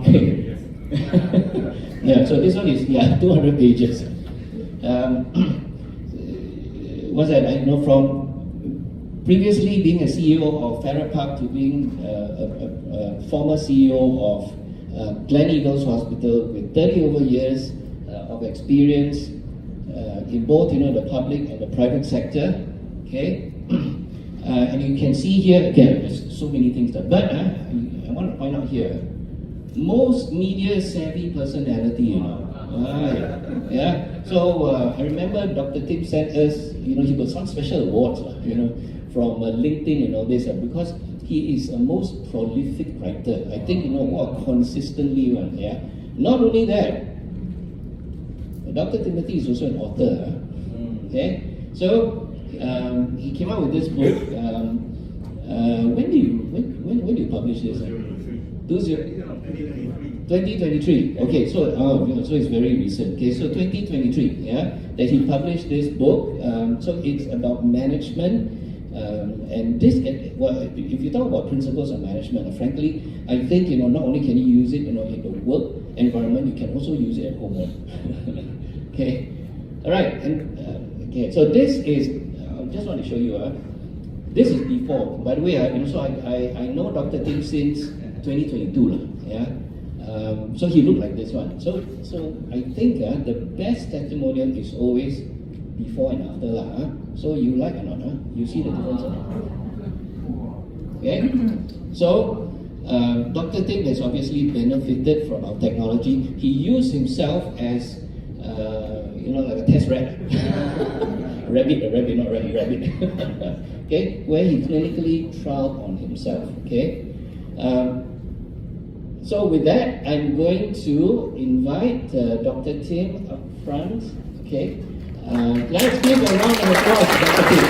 Okay. Yeah, so this one is 200 pages. What's that? I know from previously being a CEO of Farrer Park to being a former CEO of Gleneagles Hospital with 30 over years of experience in both the public and the private sector. Okay, and you can see here again. There's so many things that, but I want to point out here. Most media savvy personality, yeah. So I remember Dr. Tim sent us, he got some special awards, from LinkedIn and all this, because he is a most prolific writer. I think consistently one. Yeah. Not only that, Dr. Timothy is also an author. Okay. So he came out with this book. When do you publish this? 2023. Okay, so so it's very recent. Okay, so 2023, that he published this book. So it's about management, and this. Well, if you talk about principles of management, frankly, I think not only can you use it, in the work environment, you can also use it at home. Okay, all right, and okay. So this is. I just want to show you. This is before. By the way, so I know Dr. Tim since 2022, yeah. So he looked like this one. So I think the best testimonial is always before and after, So you like or not? You see the difference or not? Okay. So Dr. Tim has obviously benefited from our technology. He used himself as like a test rat. rabbit, not rabbit. Okay, where he clinically trialed on himself. Okay. So with that, I'm going to invite Dr. Tim up front. Okay, let's give a round of applause to Dr. Tim.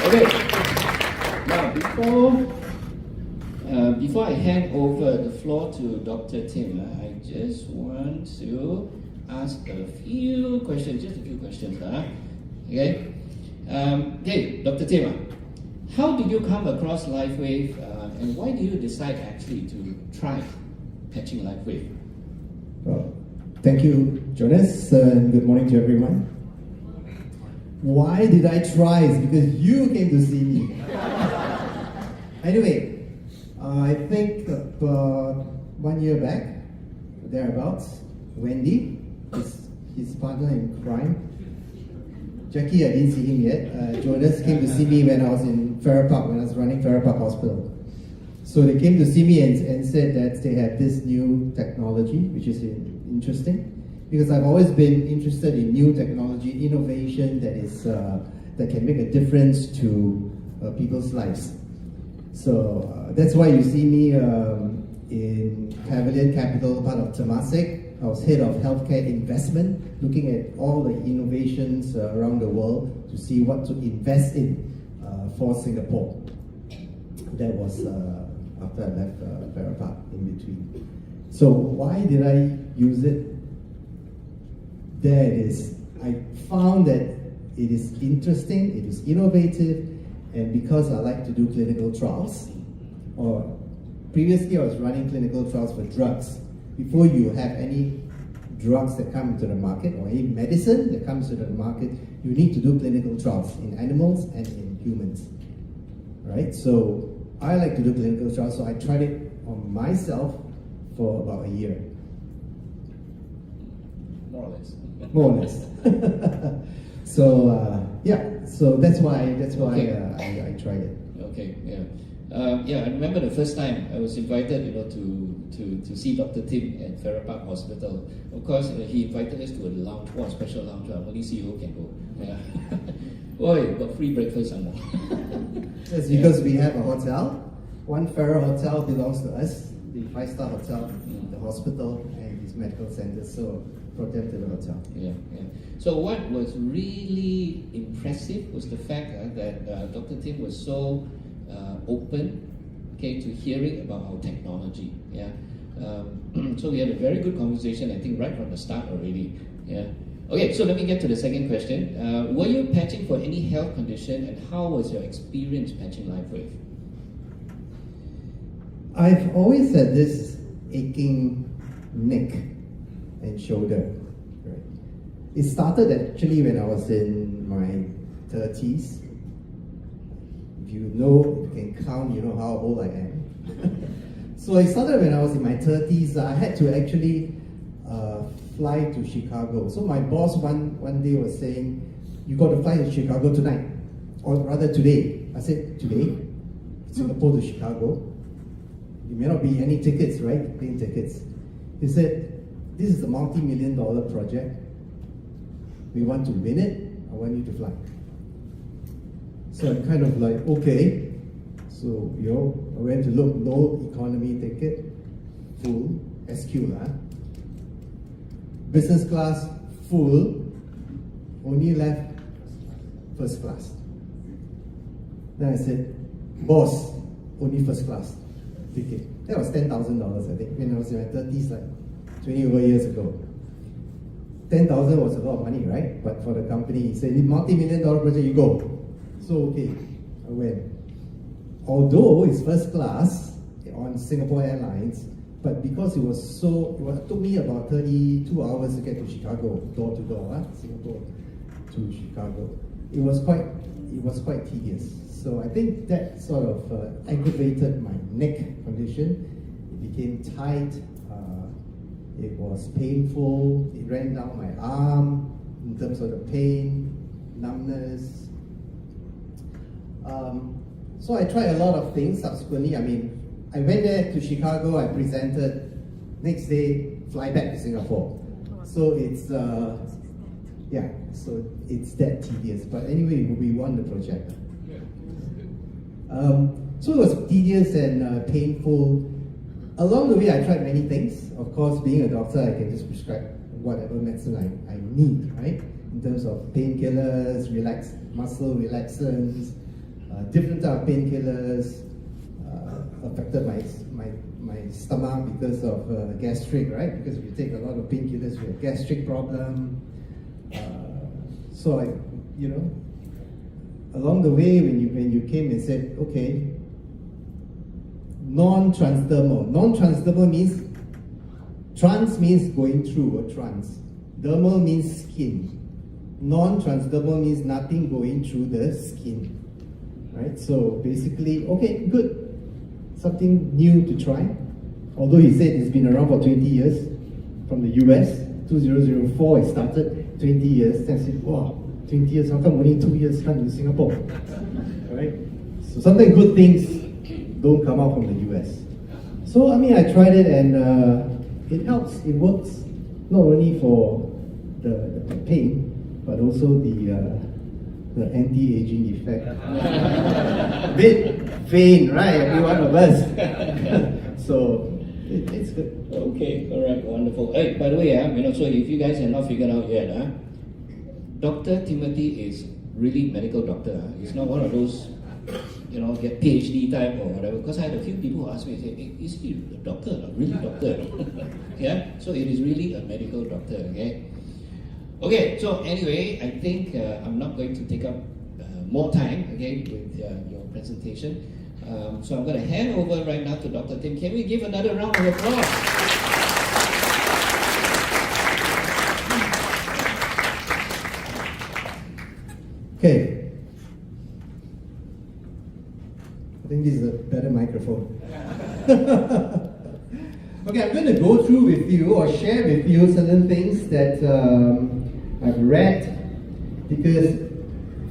Okay. Now, before I hand over the floor to Dr. Tim, I just want to ask a few questions, just a few questions. Okay. Okay, Dr. Tim. How did you come across LiveWave, and why did you decide actually to try patching LiveWave? Well, thank you, Jonas, and good morning to everyone. Why did I try? It's because you came to see me. Anyway, I think about 1 year back, thereabouts, Wendy, his partner in crime, Jackie, I didn't see him yet. Jonas came to see me when I was in Farrer Park, when I was running Farrer Park Hospital. So they came to see me and said that they had this new technology, which is interesting, because I've always been interested in new technology, innovation that can make a difference to people's lives. So that's why you see me in Pavilion Capital, part of Temasek. I was head of healthcare investment, looking at all the innovations around the world to see what to invest in for Singapore. That was after I left Farrer Park in between. So why did I use it? There it is. I found that it is interesting, it is innovative, and because I like to do clinical trials, or previously I was running clinical trials for drugs. Before you have any drugs that come into the market or any medicine that comes to the market, you need to do clinical trials in animals and in humans, right? So I like to do clinical trials, so I tried it on myself for about a year. More or less. More or less. So so that's why Okay. I tried it. Okay, yeah. I remember the first time I was invited, to see Dr. Tim at Farrer Park Hospital. Of course, he invited us to a lounge, a special lounge. Only CEO can go. Yeah. Boy, got free breakfast and more. That's because we have a hotel. One Farrer hotel belongs to us, the 5-star hotel, the hospital, and his medical center. So brought them to the hotel. Yeah. So what was really impressive was the fact that Dr. Tim was so open, to hearing about our technology. Yeah. So we had a very good conversation, I think, right from the start already. Yeah. Okay, so let me get to the second question. Were you patching for any health condition, and how was your experience patching LiveWave? I've always had this aching neck and shoulder. Right? It started actually when I was in my 30s. If you know, you can count, you know how old I am. So it started when I was in my 30s. I had to actually fly to Chicago. So my boss one day was saying, you got to fly to Chicago tonight, or rather today. I said, today? Singapore to Chicago? There may not be any tickets, right? Plane tickets. He said, this is a multi-million-dollar project. We want to win it. I want you to fly. So I'm kind of like, okay. So, I went to look, no economy ticket, full, SQ lah. Business class, full, only left first class. Then I said, boss, only first class ticket. That was $10,000, I think, when I was in my 30s, like 20 over years ago. 10,000 was a lot of money, right? But for the company, he said, multi-million-dollar project, you go. So, okay, I went. Although it's first class on Singapore Airlines, but because it took me about 32 hours to get to Chicago, door to door, Singapore to Chicago. It was quite tedious. So I think that sort of aggravated my neck condition. It became tight. It was painful. It ran down my arm in terms of the pain, numbness. So I tried a lot of things subsequently. I mean, I went there to Chicago, I presented, next day, fly back to Singapore. So it's, so it's that tedious. But anyway, we won the project. So it was tedious and painful. Along the way, I tried many things. Of course, being a doctor, I can just prescribe whatever medicine I need, right? In terms of painkillers, muscle relaxants, different type of painkillers, affected my stomach because of gastric, right? Because if you take a lot of painkillers, you have gastric problem. So along the way, when you came and said, okay, non-transdermal. Non-transdermal means, trans means going through a trans. Dermal means skin. Non-transdermal means nothing going through the skin. Right? So basically, okay, good. Something new to try. Although he said it's been around for 20 years from the US, 2004 it started, 20 years. Then I said, wow, 20 years, how come only 2 years come to Singapore? Right? So sometimes good things don't come out from the US. So I mean, I tried it and it helps, it works, not only for the pain, but also the anti-aging effect. A bit vain, right? Every one of us. So it's good. Okay, all right, wonderful. Hey, by the way, so if you guys have not figured out yet, Dr. Timothy is really medical doctor. He's not one of those, get PhD type or whatever. Because I had a few people who asked me, say, hey, is he a doctor? A really doctor? Yeah. So it is really a medical doctor. Okay. Okay, so anyway, I think I'm not going to take up more time, okay, with your presentation. So I'm going to hand over right now to Dr. Tim. Can we give another round of applause? Okay. I think this is a better microphone. Okay, I'm going to go through with you or share with you certain things that I've read, because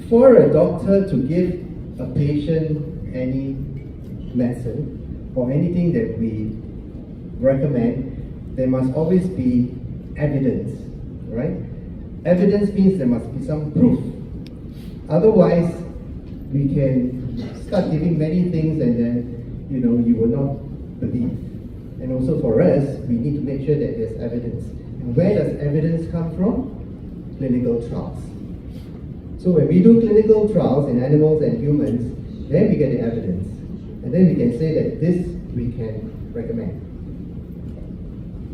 for a doctor to give a patient any medicine or anything that we recommend, there must always be evidence, right? Evidence means there must be some proof. Otherwise, we can start giving many things and then, you will not believe. And also for us, we need to make sure that there's evidence. And where does evidence come from? Clinical trials. So when we do clinical trials in animals and humans, then we get the evidence. And then we can say that this we can recommend.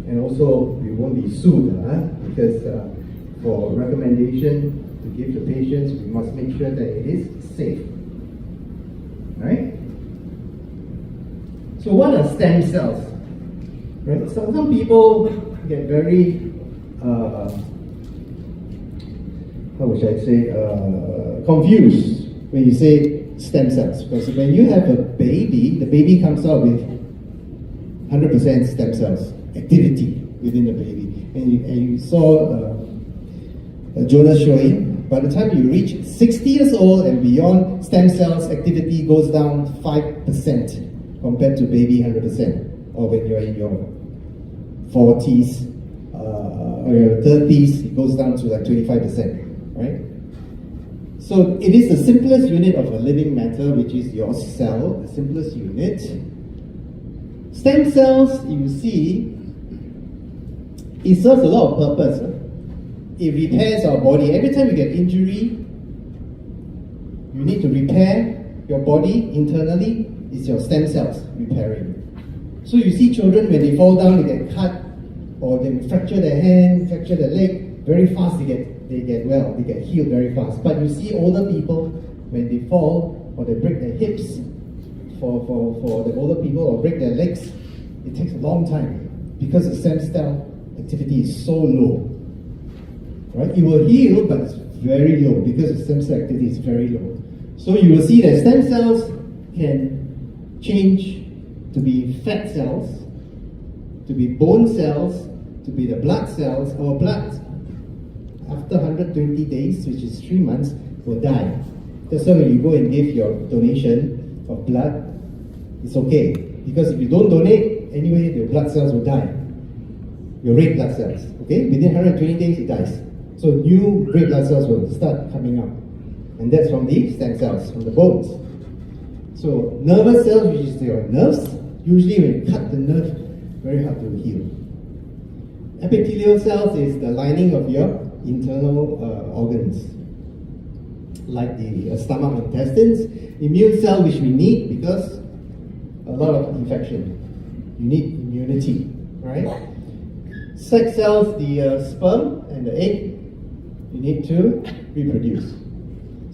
And also, we won't be sued, because for recommendation to give to patients, we must make sure that it is safe. Right? So what are stem cells? Right? So some people get very, how would I say, confused when you say stem cells. Because when you have a baby, the baby comes out with 100% stem cells activity within the baby. And you saw Jonas showing, by the time you reach 60 years old and beyond, stem cells activity goes down 5% compared to baby 100%. Or when you're in your 40s or your 30s, it goes down to like 25%, right? So it is the simplest unit of a living matter, which is your cell, the simplest unit. Stem cells, you see, it serves a lot of purpose. It repairs our body. Every time you get injury, you need to repair your body internally. It's your stem cells repairing. So you see children, when they fall down, they get cut, or they fracture their hand, fracture their leg, very fast they get well, they get healed very fast. But you see older people, when they fall, or they break their hips, for the older people, or break their legs, it takes a long time, because the stem cell activity is so low. Right? It will heal, but it's very low, because the stem cell activity is very low. So you will see that stem cells can change to be fat cells, to be bone cells, to be the blood cells. Our blood, after 120 days, which is 3 months, will die. That's why when you go and give your donation of blood, it's okay. Because if you don't donate, anyway, your blood cells will die. Your red blood cells, okay? Within 120 days, it dies. So new red blood cells will start coming up. And that's from the stem cells, from the bones. So nervous cells, which is your nerves, usually when you cut the nerve, very hard to heal. Epithelial cells is the lining of your internal organs, like the stomach and intestines. Immune cell, which we need because a lot of infection. You need immunity, right? Sex cells, the sperm and the egg, you need to reproduce.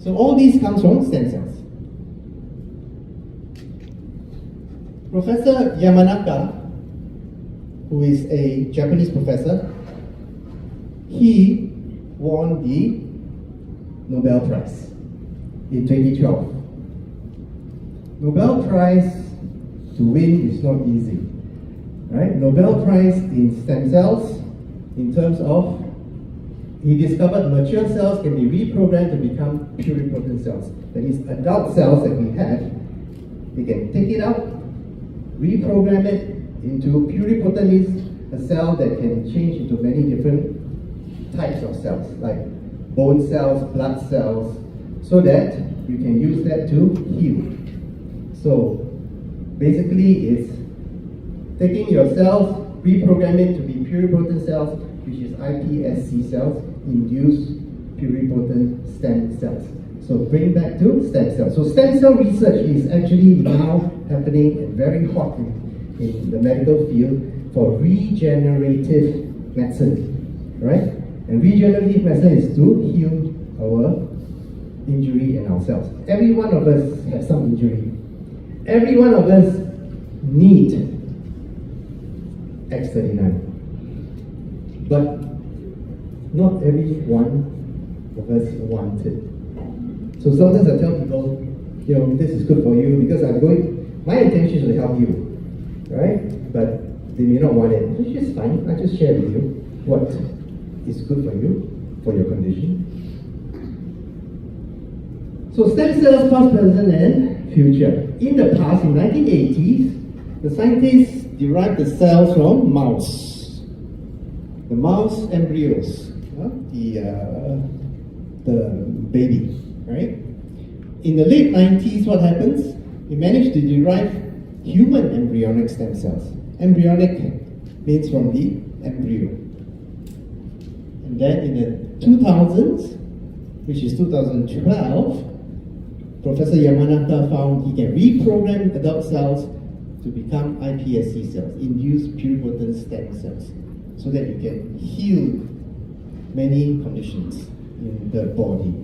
So all these comes from stem cells. Professor Yamanaka, who is a Japanese professor, he won the Nobel Prize in 2012. Nobel Prize to win is not easy, right? Nobel Prize in stem cells, in terms of, he discovered mature cells can be reprogrammed to become pluripotent cells. That is, adult cells that we have, they can take it out, reprogram it into pluripotent, is a cell that can change into many different types of cells, like bone cells, blood cells, so that you can use that to heal. So basically it's taking your cells, reprogram it to be pluripotent cells, which is iPSC cells, induced pluripotent stem cells. So bring back to stem cells. So stem cell research is actually now happening and very hot in the medical field for regenerative medicine, right? And regenerative medicine is to heal our injury in ourselves. Every one of us has some injury. Every one of us need X39. But not every one of us want it. So sometimes I tell people, this is good for you because my intention is to help you, right? But they may not want it, which is fine. I just share with you what is good for you, for your condition. So stem cells, past, present, and future. In the past, in 1980s, the scientists derived the cells from mouse. The mouse embryos, the baby, right? In the late 90s, what happens? We managed to derive human embryonic stem cells. Embryonic means from the embryo. And then in the 2000s, which is 2012, Professor Yamanaka found he can reprogram adult cells to become iPSC cells, induced pluripotent stem cells, so that you can heal many conditions in the body.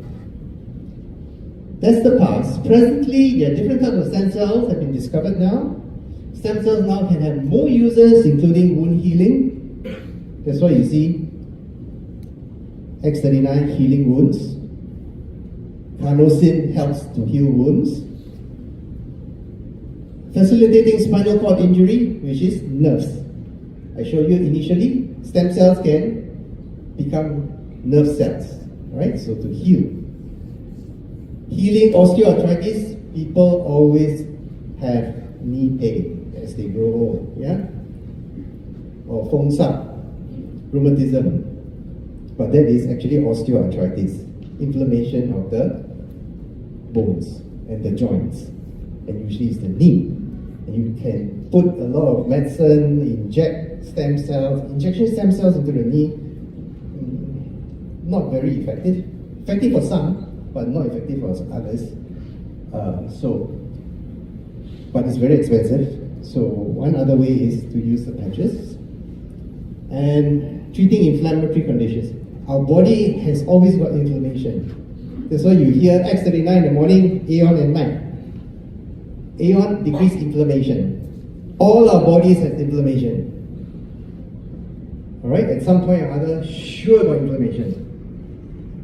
That's the past. Presently, there are different types of stem cells have been discovered now. Stem cells now can have more uses, including wound healing. That's why you see X39 healing wounds. Carnosine helps to heal wounds. Facilitating spinal cord injury, which is nerves. I showed you initially, stem cells can become nerve cells, right? So to heal. Healing osteoarthritis, people always have knee pain as they grow old, yeah? Or fongsap, rheumatism. But that is actually osteoarthritis, inflammation of the bones and the joints. And usually it's the knee. And you can put a lot of medicine, inject stem cells, injection stem cells into the knee. Not very effective. Effective for some, but not effective for others. But it's very expensive. So one other way is to use the patches. And treating inflammatory conditions. Our body has always got inflammation. That's why you hear X39 in the morning, Aeon at night. Aeon decrease inflammation. All our bodies have inflammation. Alright, at some point or other, sure got inflammation.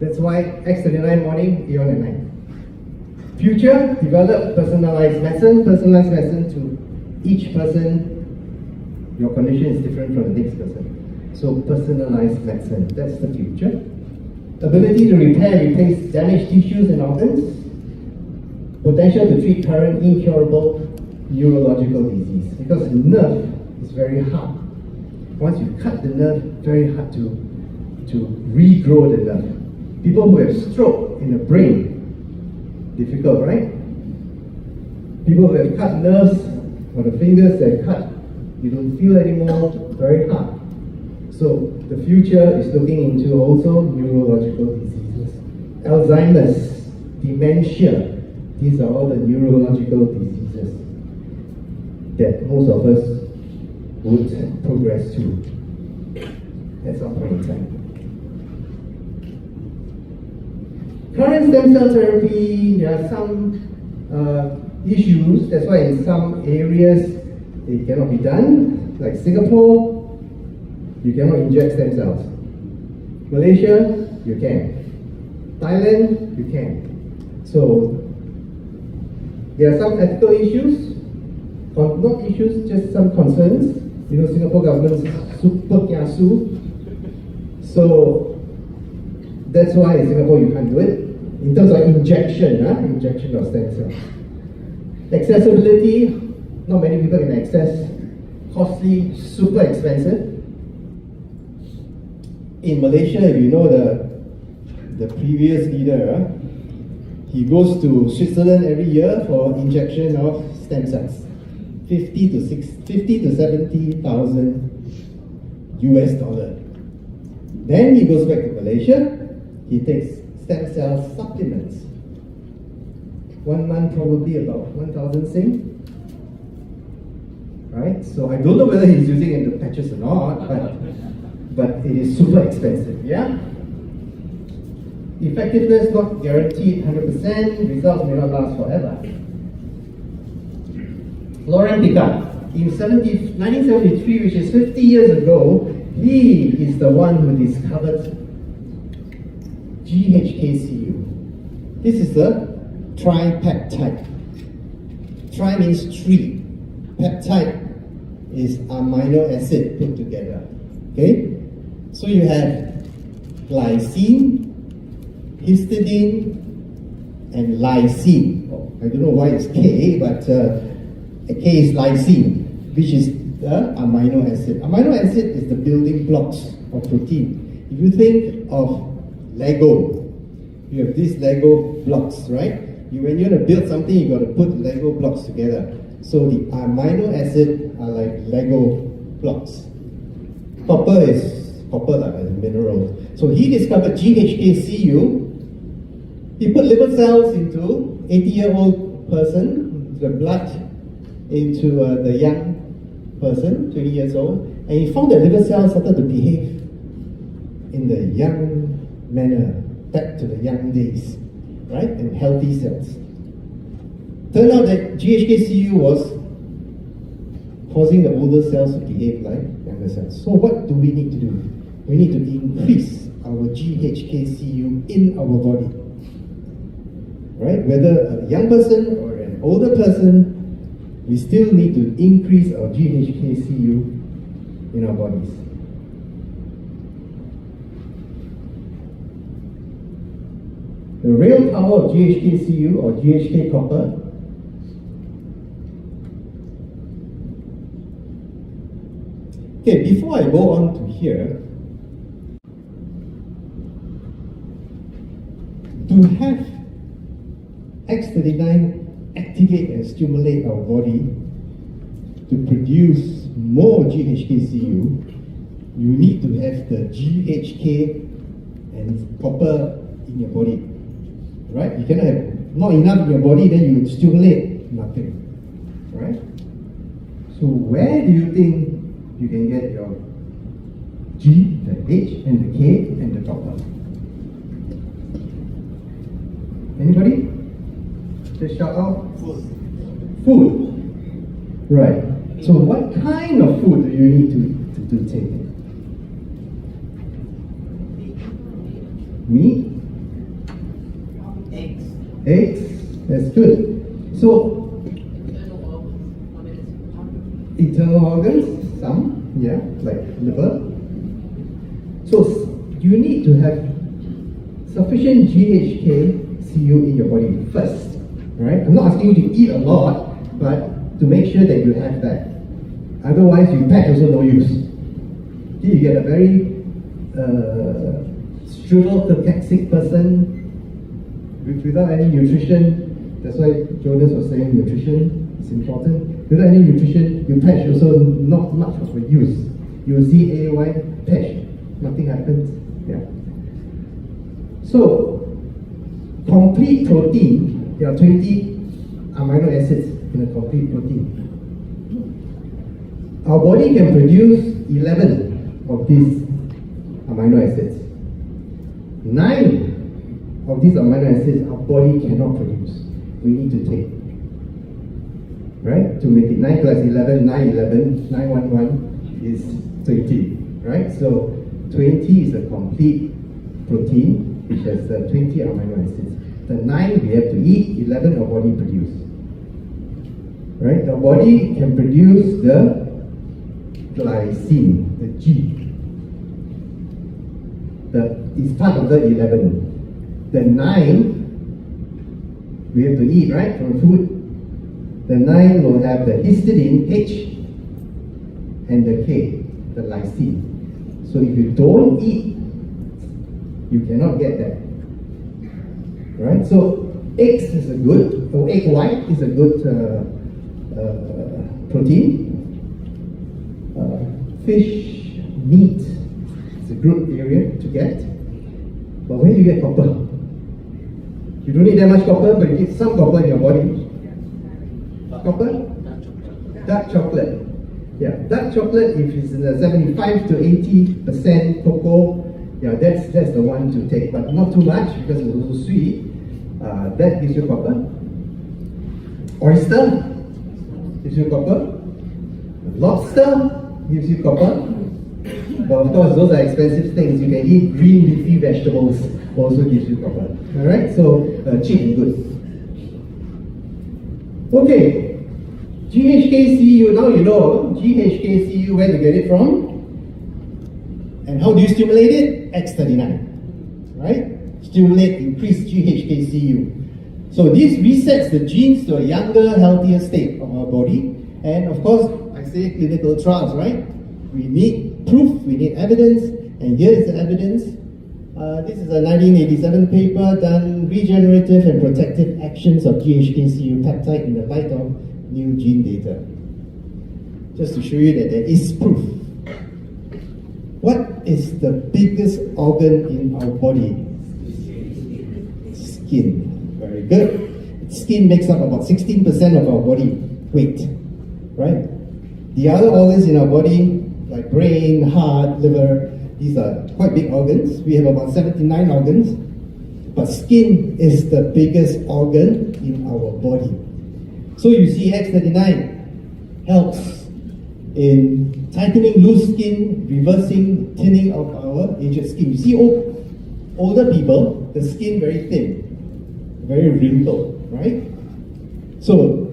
That's why X39 morning, Aeon at night. Future, develop personalized medicine to each person. Your condition is different from the next person. So personalized medicine, that's the future. Ability to repair, replace damaged tissues and organs. Potential to treat current incurable neurological disease. Because the nerve is very hard. Once you cut the nerve, very hard to regrow the nerve. People who have stroke in the brain, difficult, right? People who have cut nerves, or the fingers that cut, you don't feel anymore, very hard. So the future is looking into also neurological diseases. Alzheimer's, dementia, these are all the neurological diseases that most of us would progress to at some point in time. Current stem cell therapy, there are some issues. That's why in some areas it cannot be done. Like Singapore, you cannot inject stem cells. Malaysia, you can. Thailand, you can. So there are some ethical issues, not issues, just some concerns. You know, Singapore government is super kiasu. So that's why in Singapore you can't do it. In terms of injection of stem cells. Accessibility, not many people can access. Costly, super expensive. In Malaysia, if you know the previous leader, he goes to Switzerland every year for injection of stem cells. 50 to 70,000 US dollar. Then he goes back to Malaysia, he takes stem cell supplements. 1 month probably about 1,000 Sing. Right? So I don't know whether he's using it in the patches or not, but it is super expensive, yeah? Effectiveness not guaranteed 100%, results may not last forever. Laurent Picard, in 1973, which is 50 years ago, he is the one who discovered GHKCU. This is the tripeptide. Tri means three. Peptide is amino acid put together. Okay? So you have glycine, histidine, and lysine. Oh, I don't know why it's K, but K is lysine, which is the amino acid. Amino acid is the building blocks of protein. If you think of Lego, you have these Lego blocks, right? When you're going to build something, you got to put Lego blocks together. So the amino acid are like Lego blocks. Copper is like a mineral. So he discovered GHKCU. He put liver cells into 80-year-old person, the blood into the young person, 20 years old, and he found that liver cells started to behave in the young manner, back to the young days, right? And healthy cells. Turned out that GHKCU was causing the older cells to behave like younger cells. So what do we need to do? We need to increase our GHKCU in our body. Right? Whether a young person or an older person, we still need to increase our GHKCU in our bodies. The real power of GHKCU or GHK copper okay, before I go on to here, to have X39 activate and stimulate our body to produce more GHKCU, you need to have the GHK and copper in your body. Right? You cannot have not enough in your body, then you stimulate nothing. Right? So where do you think you can get your G, the H, and the K, and the copper? Anybody? Just shout out. Food. Right. So what kind of food do you need to take? Meat? Eggs. That's good. So internal organs, some, yeah, like liver. So you need to have sufficient GHKCU in your body first, right? I'm not asking you to eat a lot, but to make sure that you have that. Otherwise, you pack also no use. Okay, you get a very shriveled, cachexic person without any nutrition. That's why Jonas was saying nutrition is important. Without any nutrition, your patch also not much of a use. You will see AY patch, nothing happens. Yeah. So, complete protein, there are 20 amino acids in a complete protein. Our body can produce 11 of these amino acids. 9 of these amino acids our body cannot produce. We need to take. Right? To make it 9 plus 11, 911, 911 is 20. Right? So 20 is a complete protein which has 20 amino acids. The 9 we have to eat, 11 our body produce. Right? The body can produce the glycine, the G. It's part of the 11. The 9 we have to eat, right, from food. The 9 will have the histidine, H, and the K, the lysine. So if you don't eat, you cannot get that. Right? So eggs is a good, or egg white is a good protein. Fish, meat is a good area to get. But where do you get copper? You don't need that much copper, but you get some copper in your body. Copper? Dark chocolate. Yeah, dark chocolate, if it's in the 75 to 80% cocoa, yeah, that's the one to take, but not too much because it's also sweet. That gives you copper. Oyster gives you copper. Lobster gives you copper. But of course, those are expensive things. You can eat green leafy vegetables, also gives you copper. Alright, so cheap and good. Okay, GHKCU, now you know GHKCU, where to get it from. And how do you stimulate it? X39. Right? Stimulate, increase GHKCU. So this resets the genes to a younger, healthier state of our body. And of course, I say clinical trials, right? We need proof, we need evidence, and here is the evidence. This is a 1987 paper done regenerative and protective actions of GHKCU peptide in the light of new gene data. Just to show you that there is proof. What is the biggest organ in our body? Skin. Very good. Skin makes up about 16% of our body weight, right? The other organs in our body, like brain, heart, liver, these are quite big organs. We have about 79 organs, but skin is the biggest organ in our body. So you see X39 helps in tightening loose skin, reversing thinning of our aged skin. You see, older people, the skin very thin, very wrinkled, right? So,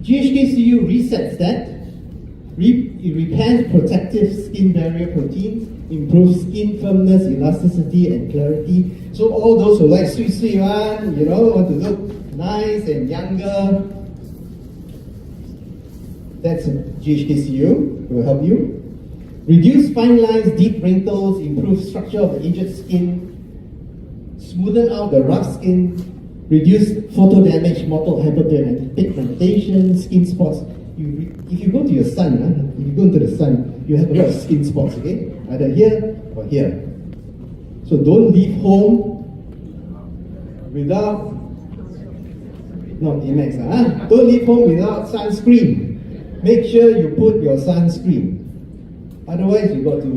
GHKCU resets that. It repairs protective skin barrier proteins, improves skin firmness, elasticity, and clarity. So all those who like sweet one, want to look nice and younger, that's GHKCU. It will help you. Reduce fine lines, deep wrinkles, improve structure of the aged skin, smoothen out the rough skin, reduce photo damage, mottled hyperpigmentation, skin spots. If you go to your sun, if you go into the sun, you have a lot of skin spots, okay? Either here or here. So don't leave home without, Amex, don't leave home without sunscreen. Make sure you put your sunscreen. Otherwise, you got to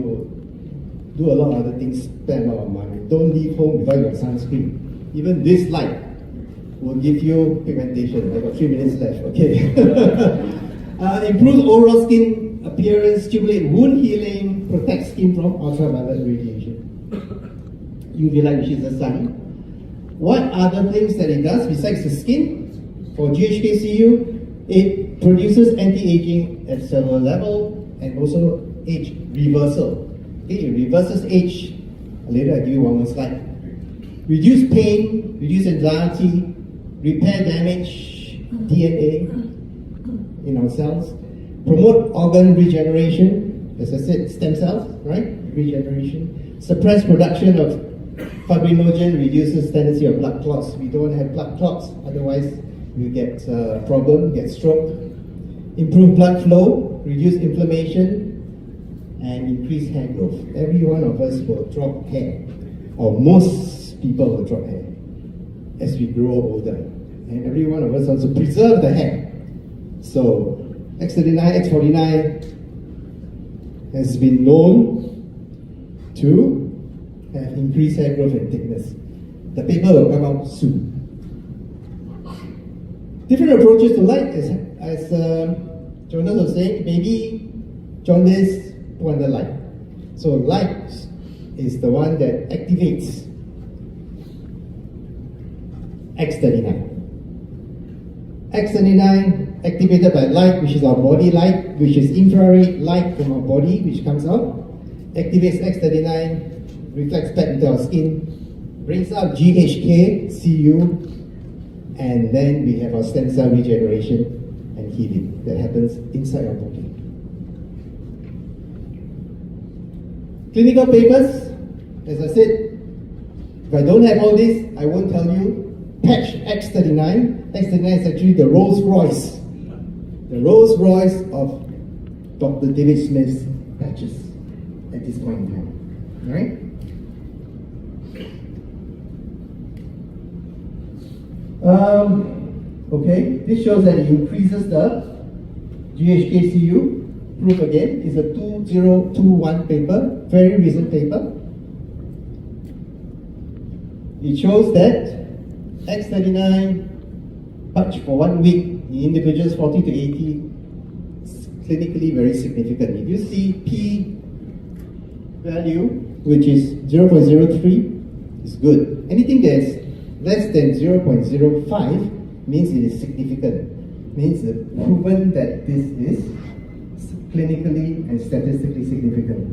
do a lot of other things, spend a lot of money. Don't leave home without your sunscreen. Even this light will give you pigmentation. I got 3 minutes left, okay? Improve oral skin appearance, stimulate wound healing, protect skin from ultraviolet radiation. UV light, which is the sun. What other things that it does besides the skin? For GHKCU, it produces anti-aging at cellular level and also age reversal. Okay, it reverses age. Later, I'll give you one more slide. Reduce pain, reduce anxiety, repair damage, DNA in our cells, promote organ regeneration, as I said, stem cells, right? Regeneration, suppress production of fibrinogen, reduces tendency of blood clots. We don't want to have blood clots, otherwise you get problem, get stroke. Improve blood flow, reduce inflammation, and increase hair growth. Every one of us will drop hair, or most people will drop hair as we grow older. And every one of us wants to preserve the hair. So X39, X49 has been known to have increased hair growth and thickness. The paper will come out soon. Different approaches to light, as Jonas was saying, maybe jaundice, put under light. So light is the one that activates X39. X39 activated by light, which is our body light, which is infrared light from our body, which comes out, activates X39, reflects back into our skin, brings out GHKCU, and then we have our stem cell regeneration and healing that happens inside our body. Clinical papers, as I said, if I don't have all this, I won't tell you. Patch X39. X39 is actually the Rolls Royce. The Rolls Royce of Dr. David Smith's patches at this point in time. Alright? Okay, this shows that it increases the GHKCU. Proof again is a 2021 paper, very recent paper. It shows that X39 patch for 1 week in individuals 40 to 80 is clinically very significant. If you see P value, which is 0.03, is good. Anything that is less than 0.05 means it is significant. Means proven that this is clinically and statistically significant.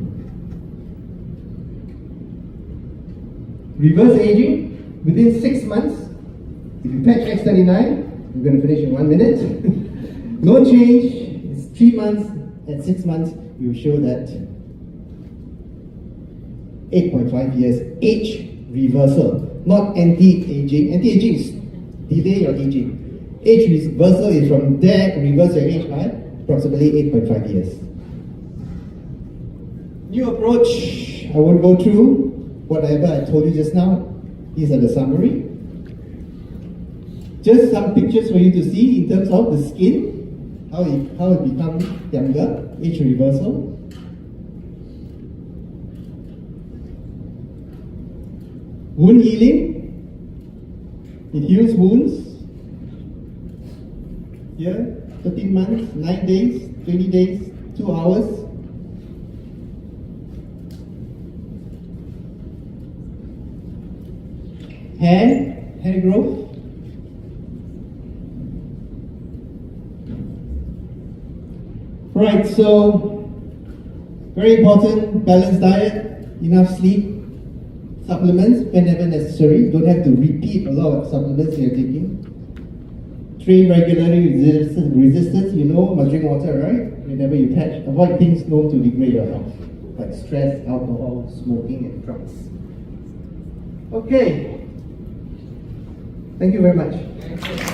Reverse aging within 6 months. If you patch X39, you're going to finish in 1 minute. No change. It's 3 months. At 6 months, you show that 8.5 years age reversal, not anti-aging. Anti-aging is delay your aging. Age reversal is from there to reverse your age by approximately 8.5 years. New approach, I won't go through whatever I told you just now. These are the summary. Just some pictures for you to see in terms of the skin, how it becomes younger, age reversal. Wound healing, it heals wounds. Here, 13 months, 9 days, 20 days, 2 2 hours. Hair growth. Right, so very important, balanced diet, enough sleep, supplements whenever necessary. Don't have to repeat a lot of supplements you're taking. Train regularly, resistance, you know, must drink water, right? Whenever you patch, avoid things known to degrade your health, like stress, alcohol, smoking, and drugs. Okay. Thank you very much.